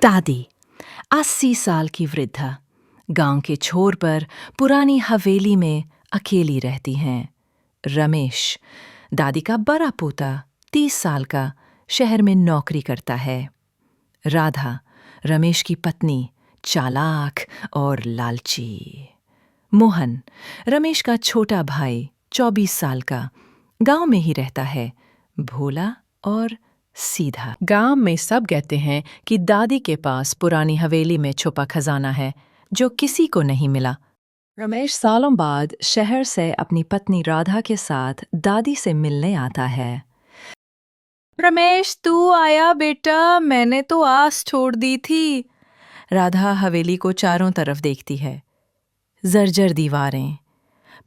दादी 80 साल की वृद्धा गांव के छोर पर पुरानी हवेली में अकेली रहती हैं। रमेश दादी का बड़ा पोता 30 साल का शहर में नौकरी करता है। राधा रमेश की पत्नी चालाक और लालची। मोहन रमेश का छोटा भाई 24 साल का गांव में ही रहता है, भोला और सीधा। गांव में सब कहते हैं कि दादी के पास पुरानी हवेली में छुपा खजाना है जो किसी को नहीं मिला। रमेश सालों बाद शहर से अपनी पत्नी राधा के साथ दादी से मिलने आता है। रमेश तू आया बेटा, मैंने तो आस छोड़ दी थी। राधा हवेली को चारों तरफ देखती है। जर्जर दीवारें,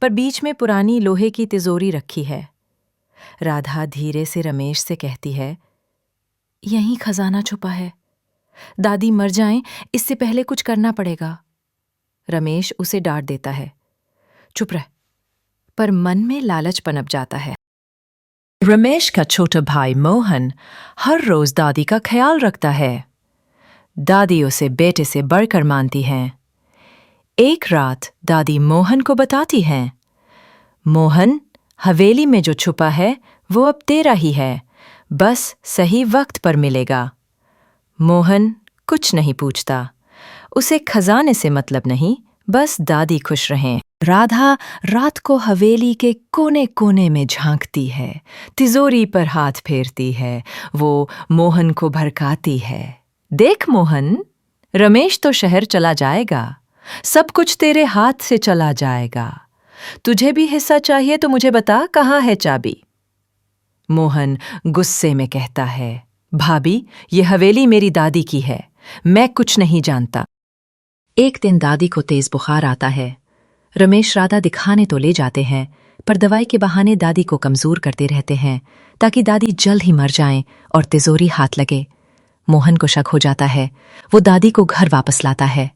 पर बीच में पुरानी लोहे की तिजोरी रखी है। राधा धीरे से रमेश से कहती है, यहीं खजाना छुपा है। दादी मर जाएं इससे पहले कुछ करना पड़ेगा। रमेश उसे डांट देता है, चुप रह, पर मन में लालच पनप जाता है। रमेश का छोटा भाई मोहन हर रोज दादी का ख्याल रखता है। दादी उसे बेटे से बढ़कर मानती हैं। एक रात दादी मोहन को बताती हैं, मोहन हवेली में जो छुपा है वो अब तेरा ही है, बस सही वक्त पर मिलेगा। मोहन कुछ नहीं पूछता, उसे खजाने से मतलब नहीं, बस दादी खुश रहें। राधा रात को हवेली के कोने कोने में झांकती है, तिजोरी पर हाथ फेरती है। वो मोहन को भड़काती है, देख मोहन, रमेश तो शहर चला जाएगा, सब कुछ तेरे हाथ से चला जाएगा। तुझे भी हिस्सा चाहिए तो मुझे बता, कहाँ है चाबी? मोहन गुस्से में कहता है, भाभी ये हवेली मेरी दादी की है, मैं कुछ नहीं जानता। एक दिन दादी को तेज बुखार आता है। रमेश राधा दिखाने तो ले जाते हैं, पर दवाई के बहाने दादी को कमजोर करते रहते हैं ताकि दादी जल्द ही मर जाएं और तिजोरी हाथ लगे। मोहन को शक हो जाता है, वो दादी को घर वापस लाता है।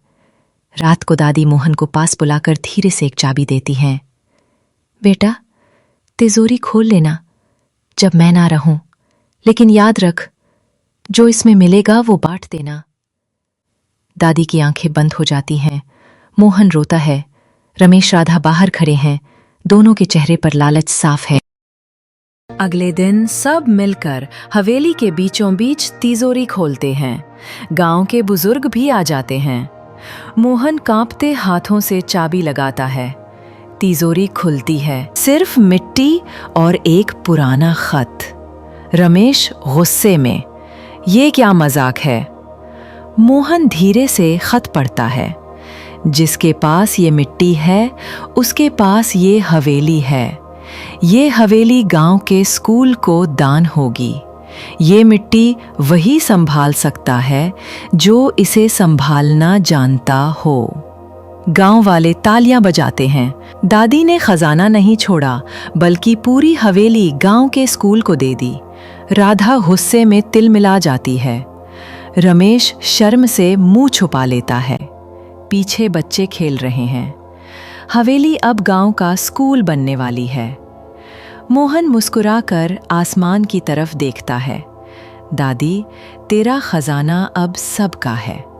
रात को दादी मोहन को पास बुलाकर धीरे से एक चाबी देती हैं। बेटा तिजोरी खोल लेना जब मैं ना रहूं, लेकिन याद रख जो इसमें मिलेगा वो बांट देना। दादी की आंखें बंद हो जाती हैं। मोहन रोता है। रमेश राधा बाहर खड़े हैं, दोनों के चेहरे पर लालच साफ है। अगले दिन सब मिलकर हवेली के बीचों बीच तिजोरी खोलते हैं। गांव के बुजुर्ग भी आ जाते हैं। मोहन कांपते हाथों से चाबी लगाता है। तिजोरी खुलती है, सिर्फ मिट्टी और एक पुराना खत। रमेश गुस्से में, ये क्या मजाक है? मोहन धीरे से खत पढ़ता है, जिसके पास ये मिट्टी है उसके पास ये हवेली है। ये हवेली गांव के स्कूल को दान होगी। ये मिट्टी वही संभाल सकता है जो इसे संभालना जानता हो। गांव वाले तालियां बजाते हैं। दादी ने खजाना नहीं छोड़ा, बल्कि पूरी हवेली गांव के स्कूल को दे दी। राधा गुस्से में तिलमिला जाती है। रमेश शर्म से मुंह छुपा लेता है। पीछे बच्चे खेल रहे हैं। हवेली अब गांव का स्कूल बनने वाली है। मोहन मुस्कुराकर आसमान की तरफ देखता है। दादी, तेरा खजाना अब सबका है।